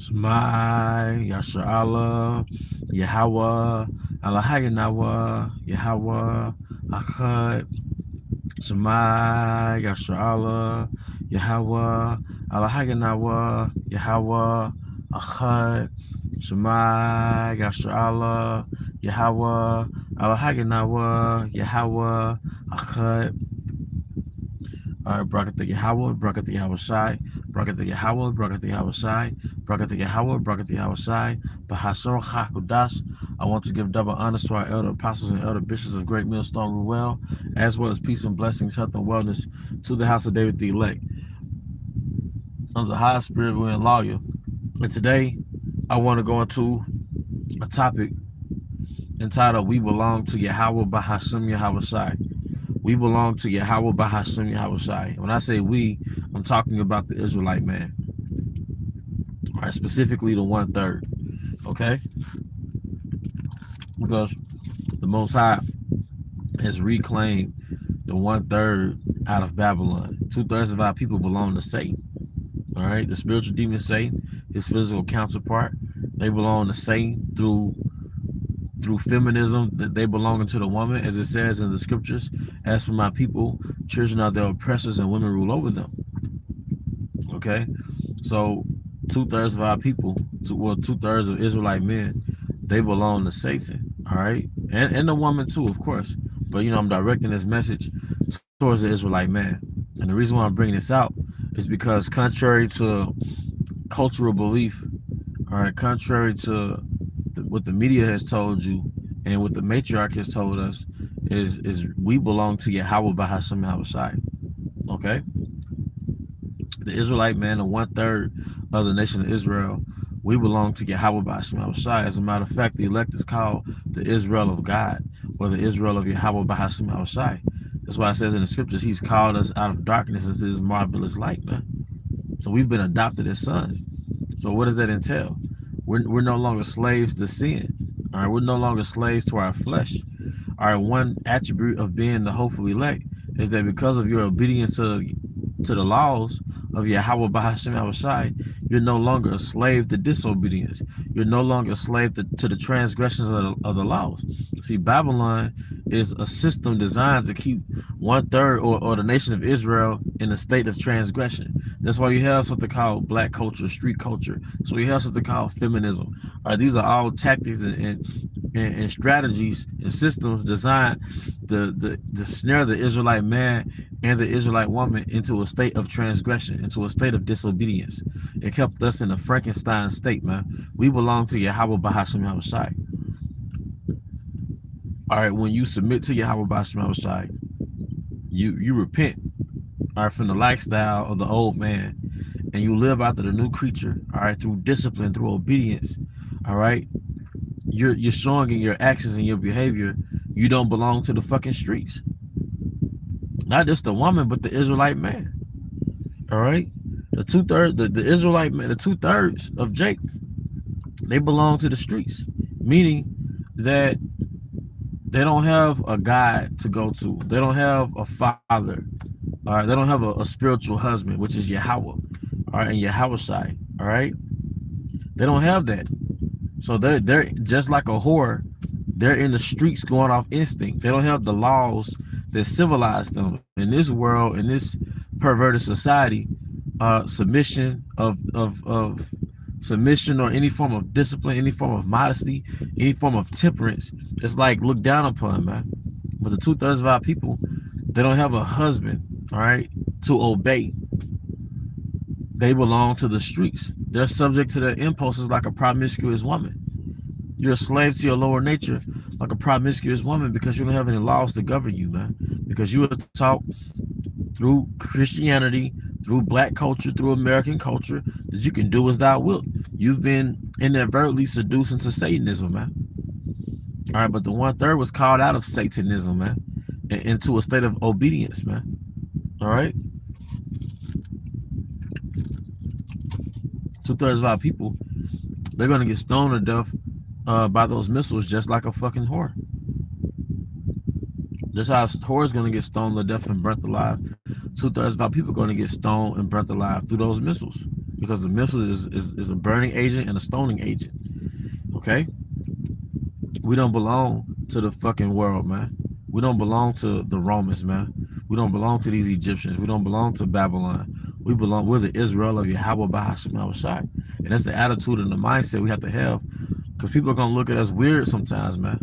Shema, Yasha'Allah, Yahawah, Allahayanawa, Yahawah, Achad, Shema, Yasha'Allah, Yahawah, Allahayanawa, Yahawah, Achad, Shema, Yasha'Allah, Yahawah, Allahayanawa, Yahawah, Achad. All right, Bracket the Yahawah, Bracket the Yahawashi, Bracket the Yahawah, Bracket the Yahawashi, Bracket the Yahawah, Bracket the Yahawashi, Bahasor Hakudash. I want to give double honor to our elder apostles and elder bishops of Great Millstone Ruel, as well as peace and blessings, health and wellness to the house of David the elect. I'm the highest spirit and lawyer. And today, I want to go into a topic entitled We Belong to Yahawah Bahashem Yahawashi. We belong to Yahawah Bahashem Yahawashi. When I say we, I'm talking about the Israelite man. All right, specifically the 1/3. Okay? Because the Most High has reclaimed the 1/3 out of Babylon. 2/3 of our people belong to Satan. All right, the spiritual demon Satan, his physical counterpart, they belong to Satan through feminism, that they belong to the woman, as it says in the scriptures. As for my people, children are their oppressors and women rule over them. Okay, so 2/3 of our people, 2/3 of Israelite men, they belong to Satan. All right, and the woman too, of course. But I'm directing this message towards the Israelite man, and the reason why I'm bringing this out is because, contrary to cultural belief, all right, contrary to what the media has told you and what the matriarch has told us, is we belong to Yahawah Bahashem Yahawashi. Okay, the Israelite man, the 1/3 of the nation of Israel, we belong to Yahawah Bahashem Yahawashi. As a matter of fact, the elect is called the Israel of God, or the Israel of Yahawah Bahashem Yahawashi. That's why it says in the scriptures, He's called us out of darkness into His marvelous light, man. So we've been adopted as sons. So what does that entail? We're no longer slaves to sin. All right, we're no longer slaves to our flesh. All right, one attribute of being the hopeful elect is that because of your obedience to the laws of Yahawah Bahashem Yahawashi, you're no longer a slave to disobedience. You're no longer a slave to the transgressions of the laws. See, Babylon is a system designed to keep 1/3 or the nation of Israel in a state of transgression. That's why you have something called black culture, street culture. So you have something called feminism. All right, these are all tactics and strategies and systems designed to snare the Israelite man and the Israelite woman into a state of transgression, into a state of disobedience. It kept us in a Frankenstein state, man. We belong to Yahawah Bahashem Yahawashi. All right, when you submit to Yahawah Bahashem Yahawashi, you repent, all right, from the lifestyle of the old man, and you live after the new creature, all right, through discipline, through obedience. All right, you're showing in your actions and your behavior you don't belong to the fucking streets. Not just the woman, but the Israelite man. All right, the 2/3, the Israelite man, the 2/3 of Jacob, they belong to the streets, meaning that they don't have a God to go to. They don't have a father. All right, they don't have a spiritual husband, which is Yahawah, all right, and Yahawashi. All right, they don't have that. So they're just like a whore. They're in the streets going off instinct. They don't have the laws that civilize them. In this world, in this perverted society, submission submission or any form of discipline, any form of modesty, any form of temperance, it's like looked down upon, man. But the 2/3 of our people, they don't have a husband, all right, to obey. They belong to the streets. They're subject to their impulses like a promiscuous woman. You're a slave to your lower nature like a promiscuous woman because you don't have any laws to govern you, man. Because you were taught through Christianity, through black culture, through American culture, that you can do as thou wilt. You've been inadvertently seduced into Satanism, man. All right, but the 1/3 was called out of Satanism, man, into a state of obedience, man. All right. 2/3 of our people, they're gonna get stoned to death by those missiles, just like a fucking whore. Just how a whore is gonna get stoned to death and burnt alive. 2/3 of our people are gonna get stoned and burnt alive through those missiles. because the missile is a burning agent and a stoning agent. Okay, we don't belong to the fucking world, man. We don't belong to the Romans, man. We don't belong to these Egyptians. We don't belong to Babylon. We're the Israel of Yahawah Yahawashi. And that's the attitude and the mindset we have to have, because people are gonna look at us weird sometimes, man.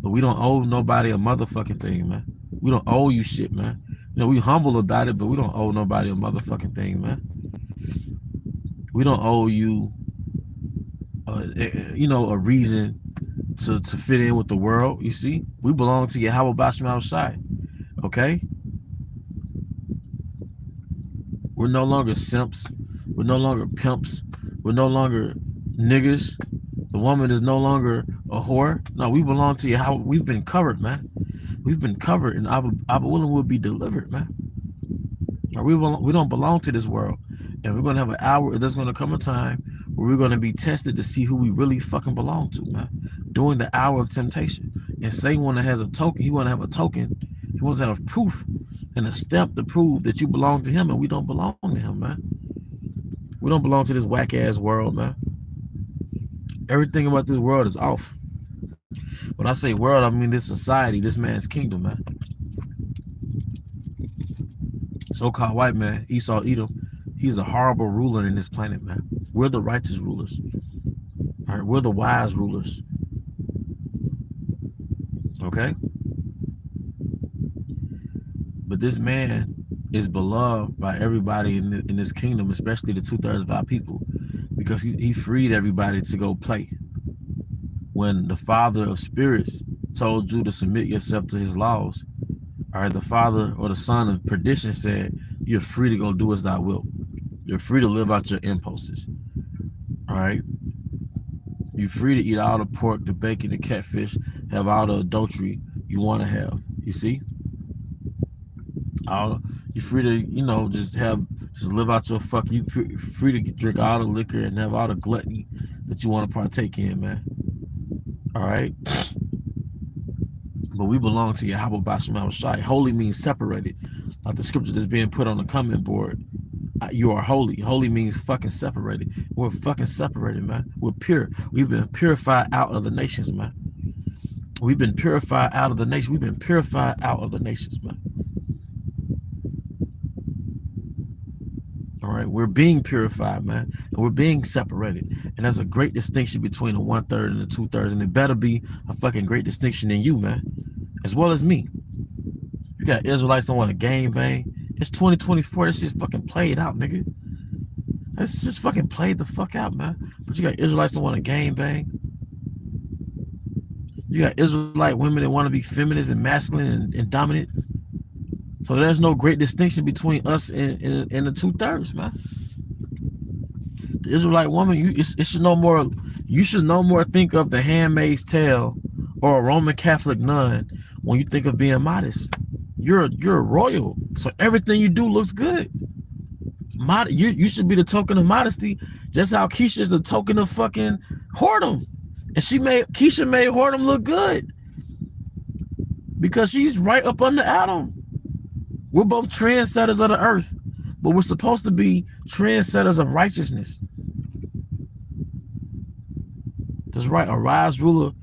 But we don't owe nobody a motherfucking thing, man. We don't owe you shit, man. You know, we humble about it, but we don't owe nobody a motherfucking thing, man. We don't owe you, a reason to fit in with the world. You see, we belong to Yahawah Yahawashi. Okay, we're no longer simps. We're no longer pimps. We're no longer niggas. The woman is no longer a whore. No, we belong to Yahawah. We've been covered, man. We've been covered, and our willing will be delivered, man. We don't belong to this world, and we're gonna have an hour. There's gonna come a time where we're gonna be tested to see who we really fucking belong to, man. During the hour of temptation, and Satan has a token. He want to have a token. He wants to have proof and a step to prove that you belong to him, and we don't belong to him, man. We don't belong to this whack ass world, man. Everything about this world is off. When I say world, I mean this society, this man's kingdom, man. So-called white man, Esau Edom, he's a horrible ruler in this planet, man. We're the righteous rulers. All right, we're the wise rulers. Okay? But this man is beloved by everybody in this kingdom, especially the 2/3 of our people, because he freed everybody to go play. When the Father of spirits told you to submit yourself to his laws, all right, the father or the son of perdition said, you're free to go do as thou wilt. You're free to live out your impulses. All right. You're free to eat all the pork, the bacon, the catfish, have all the adultery you want to have. You see? You're free to, just live out your fuck. You're free to drink all the liquor and have all the gluttony that you want to partake in, man. All right. But we belong to Yahawah Yahawashi. Holy means separated. Like the scripture that's being put on the comment board. You are holy. Holy means fucking separated. We're fucking separated, man. We're pure. We've been purified out of the nations, man. We've been purified out of the nation. We've been purified out of the nations, man. All right, we're being purified, man, and we're being separated. And there's a great distinction between the 1/3 and the 2/3, and it better be a fucking great distinction in you, man, as well as me. You got Israelites don't want to gang bang. It's 2024. This shit's fucking played out, nigga. This just fucking played the fuck out, man. But you got Israelites that want to gang bang. You got Israelite women that want to be feminist and masculine and dominant. So there's no great distinction between us and the 2/3, man. The Israelite woman, you should no more. You should no more think of the Handmaid's Tale or a Roman Catholic nun when you think of being modest. You're a royal, so everything you do looks good. You should be the token of modesty, just how Keisha is the token of fucking whoredom, and Keisha made whoredom look good because she's right up under Adam. We're both trendsetters of the earth, but we're supposed to be trendsetters of righteousness. That's right. A wise ruler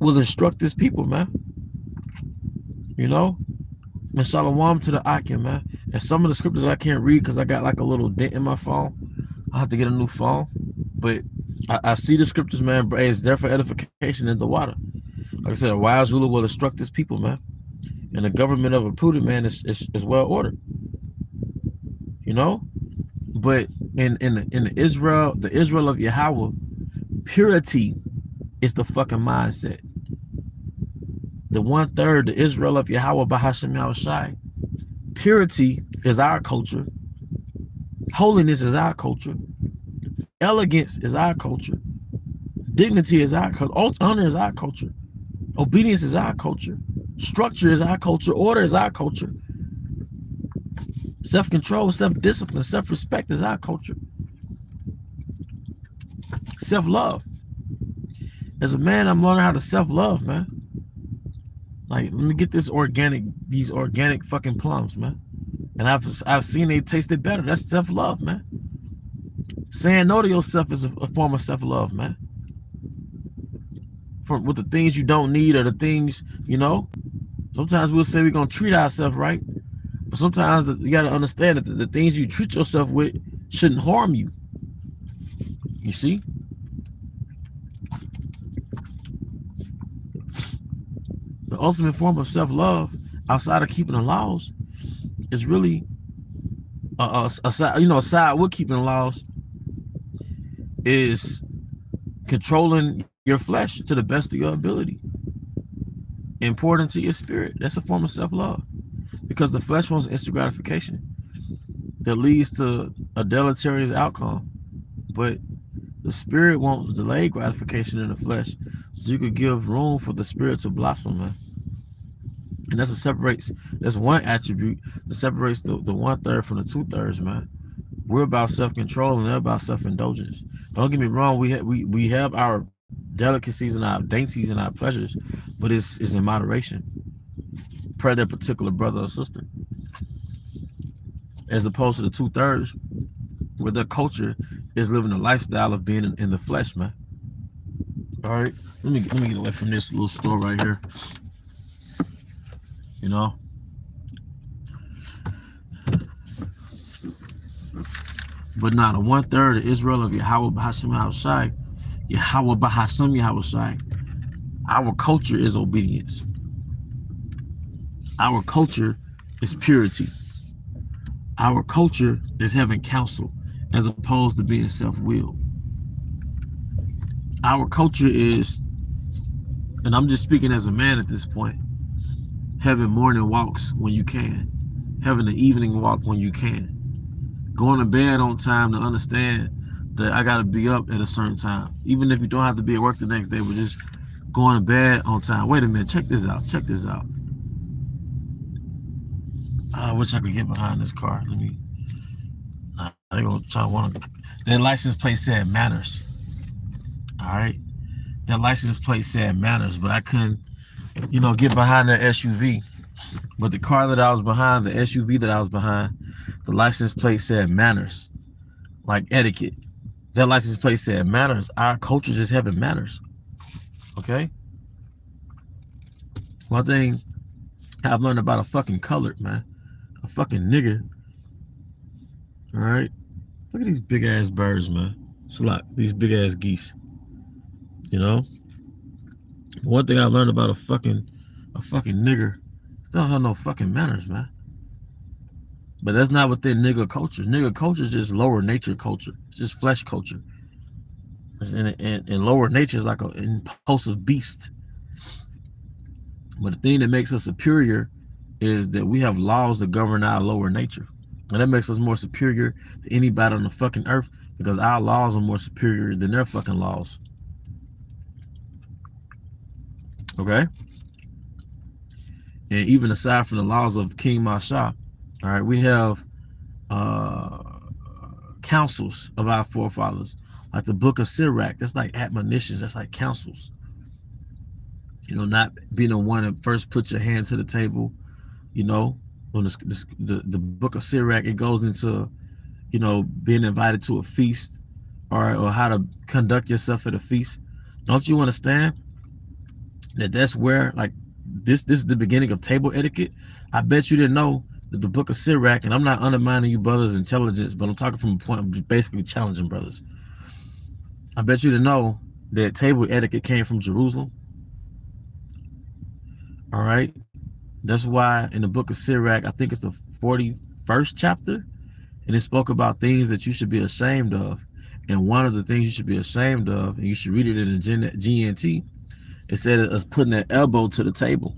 will instruct his people, man. You know? And shalom to the Akim, man. And some of the scriptures I can't read because I got like a little dent in my phone. I have to get a new phone. But I see the scriptures, man. It's there for edification in the water. Like I said, a wise ruler will instruct his people, man. And the government of a prudent man is well ordered. You know? But in the Israel of Yahawah, purity is the fucking mindset. The 1/3, the Israel of Yahawah Bahashem Yahawashi. Purity is our culture. Holiness is our culture. Elegance is our culture. Dignity is our culture. Honor is our culture. Obedience is our culture. Structure is our culture. Order is our culture. Self-control, self-discipline, self-respect is our culture. Self-love. As a man, I'm learning how to self-love, man. Like, let me get these organic fucking plums, man. And I've seen they tasted better. That's self-love, man. Saying no to yourself is a form of self-love, man. With the things you don't need or the things, sometimes we'll say we're going to treat ourselves right. But sometimes you got to understand that the things you treat yourself with shouldn't harm you. You see? The ultimate form of self-love outside of keeping the laws is really aside with keeping the laws is controlling your flesh to the best of your ability and pouring into your spirit. That's a form of self-love, because the flesh wants instant gratification that leads to a deleterious outcome, but the spirit wants delayed gratification in the flesh, so you could give room for the spirit to blossom, man. And that's one attribute that separates the 1/3 from the 2/3, man. We're about self-control and they're about self-indulgence. Don't get me wrong, we have our delicacies and our dainties and our pleasures, but it's in moderation per their particular brother or sister, as opposed to the 2/3 where their culture is living a lifestyle of being in the flesh, man. All right, let me get away from this little store right here. But not a 1/3 of Israel of Yahawah Bahashem Yahawashi, Yahawah Bahashem Yahawashi. Our culture is obedience. Our culture is purity. Our culture is having counsel as opposed to being self-willed. Our culture is, and I'm just speaking as a man at this point, having morning walks when you can, having an evening walk when you can, going to bed on time to understand that I got to be up at a certain time, even if you don't have to be at work the next day, but just going to bed on time. Wait a minute, check this out. I wish I could get behind this car. They're gonna try their license plate said manners. All right, that license plate said manners, but I couldn't, get behind that SUV. But the car that I was behind, the SUV that I was behind, the license plate said manners, like etiquette. That license plate said manners. Our culture just having manners. Okay. One thing I've learned about a fucking colored man, a fucking nigga. All right. Look at these big ass birds, man. It's a lot. These big ass geese. One thing I learned about a fucking nigger, they don't have no fucking manners, man. But that's not within nigger culture. Nigger culture is just lower nature culture. It's just flesh culture. And lower nature is like an impulsive beast. But the thing that makes us superior is that we have laws that govern our lower nature. And that makes us more superior to anybody on the fucking earth, because our laws are more superior than their fucking laws. Okay? And even aside from the laws of King Masha, all right, we have counsels of our forefathers, like the book of Sirach. That's like admonitions. That's like counsels. Not being the one that first put your hand to the table. On the book of Sirach, it goes into, being invited to a feast, or how to conduct yourself at a feast. Don't you understand that that's where, like, this is the beginning of table etiquette? I bet you didn't know that the book of Sirach, and I'm not undermining you brothers' intelligence, but I'm talking from a point of basically challenging brothers. I bet you didn't know that table etiquette came from Jerusalem. All right. That's why in the book of Sirach, I think it's the 41st chapter, and it spoke about things that you should be ashamed of. And one of the things you should be ashamed of, and you should read it in the GNT, it said it's putting an elbow to the table,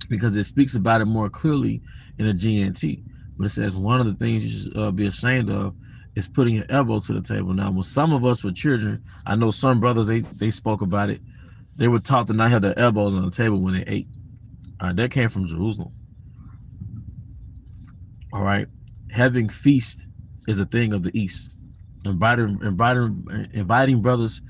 because it speaks about it more clearly in the GNT. But it says one of the things you should be ashamed of is putting your elbow to the table. Now, when some of us were children, I know some brothers, they spoke about it. They were taught to not have their elbows on the table when they ate. All right, that came from Jerusalem. All right, having feast is a thing of the East. Inviting brothers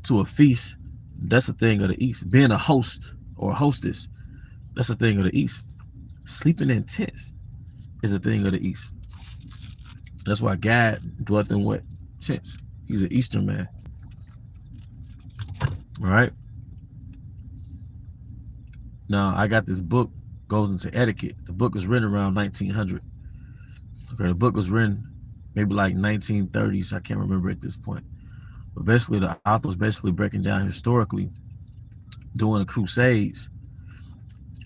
to a feast, that's a thing of the East. Being a host or a hostess, that's a thing of the East. Sleeping in tents is a thing of the East. That's why God dwelt in what? tense. He's an Eastern man. All right. Now I got this book, goes into etiquette. The book was written around 1900. Okay, the book was written maybe like 1930s. I can't remember at this point. But basically, the author was basically breaking down historically during the Crusades.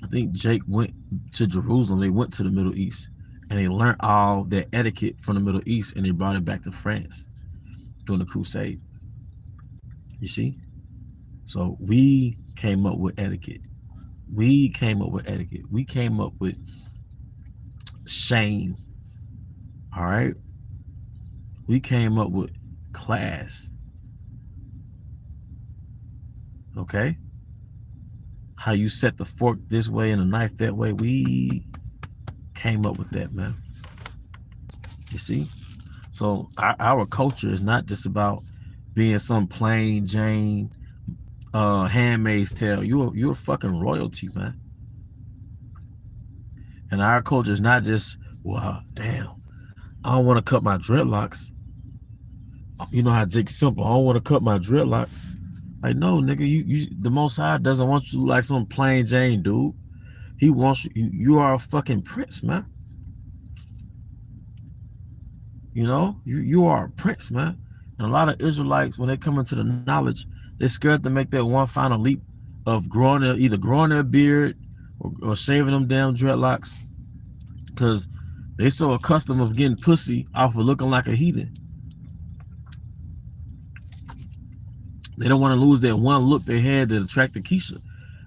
I think Jake went to Jerusalem. They went to the Middle East, and they learned all their etiquette from the Middle East, and they brought it back to France during the Crusade. You see? So we came up with etiquette. We came up with etiquette. We came up with shame. All right? We came up with class. Okay? How you set the fork this way and the knife that way. We came up with that, man. You see? So our culture is not just about being some plain Jane Handmaid's Tale. You're fucking royalty, man. And our culture is not just, well, damn, I don't want to cut my dreadlocks. You know how Jake's simple. I don't want to cut my dreadlocks. Like, no, nigga, you the Most High doesn't want you like some plain Jane dude. He wants you. You are a fucking prince, man. You know, you are a prince, man. And a lot of Israelites, when they come into the knowledge, they're scared to make that one final leap of either growing their beard or shaving them damn dreadlocks, because they so accustomed of getting pussy off of looking like a heathen. They don't want to lose that one look they had that attracted Keisha.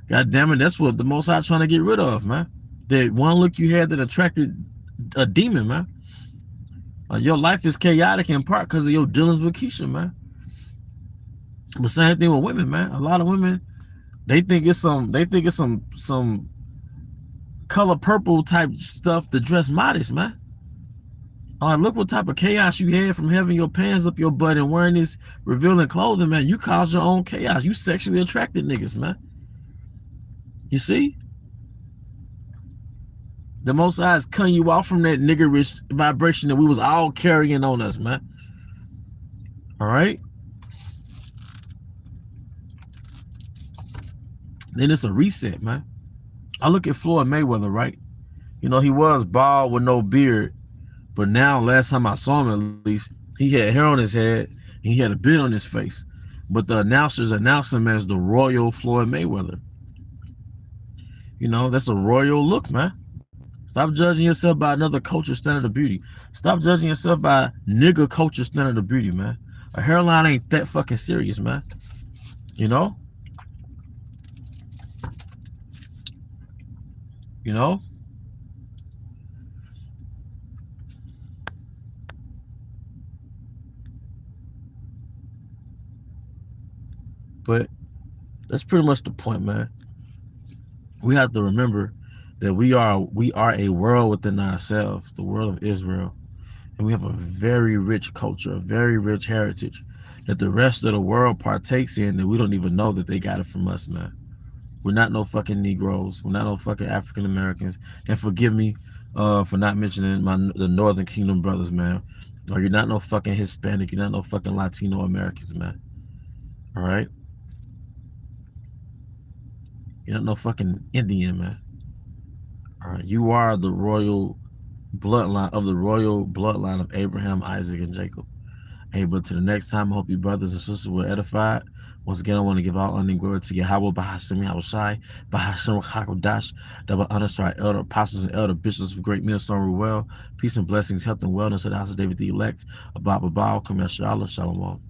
God damn it, that's what the Most High trying to get rid of, man. That one look you had that attracted a demon, man. Your life is chaotic in part because of your dealings with Keisha, man. But same thing with women, man. A lot of women, they think it's some color purple type stuff to dress modest, man. Look what type of chaos you had from having your pants up your butt and wearing this revealing clothing, man. You caused your own chaos. You sexually attracted niggas, man. You see? The Most High is cutting you off from that niggerish vibration that we was all carrying on us, man. All right? Then it's a reset, man. I look at Floyd Mayweather, right? You know, he was bald with no beard, but now, last time I saw him, at least, he had hair on his head and he had a beard on his face. But the announcers announced him as the Royal Floyd Mayweather. You know, that's a royal look, man. Stop judging yourself by another culture standard of beauty. Stop judging yourself by nigger culture standard of beauty, man. A hairline ain't that fucking serious, man. You know? You know? But that's pretty much the point, man. We have to remember that we are a world within ourselves, the world of Israel. And we have a very rich culture, a very rich heritage that the rest of the world partakes in that we don't even know that they got it from us, man. We're not no fucking Negroes. We're not no fucking African Americans. And forgive me for not mentioning the Northern Kingdom brothers, man. Or you're not no fucking Hispanic. You're not no fucking Latino Americans, man. All right? You're not no fucking Indian, man. All right? You are the royal bloodline of Abraham, Isaac, and Jacob. Hey, but to the next time, I hope you brothers and sisters were edified. Once again, I want to give all honor and glory to Yahawah, Bahashem Yahawashi, Bahashem Chakodash, double honors to our elder apostles and elder bishops of great ministry and well. Peace and blessings, health and wellness to the house of David the elect. Abba, Abba, Kameh Shalom.